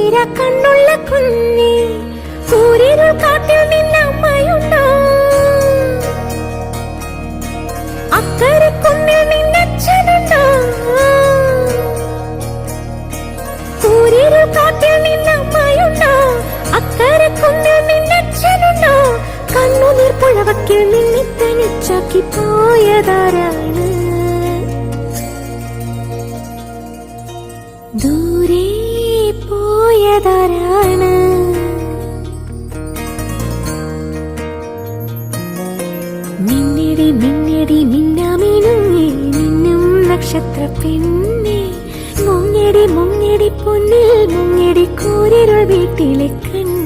കണ്ണുള്ള കുഞ്ഞേ, സൂര്യരുൾ കാട്ടിൽ നിന്നമ്മയുണ്ടോ? അക്കരെ കുന്നിൽ നിന്നച്ഛനുണ്ടോ? സൂര്യരുൾ കാട്ടിൽ നിന്നമ്മയുണ്ടോ? അക്കരെ കുന്നിൽ നിന്നച്ഛനുണ്ടോ? കണ്ണുനീർ പുഴവക്കിൽ നിന്നെ തനിച്ചാക്കി പോയതാരാണ്? ദൂരെ പോയതാരാണ്? മിന്നടി മിന്നടി മിന്നാമിനുങ്ങി നിന്നും നക്ഷത്ര പെണ്ണെ, മുങ്ങടി മുങ്ങടി പൊന്നിൽ മുങ്ങടി കൂരിരുൾ വീട്ടിലെ കണ്ണ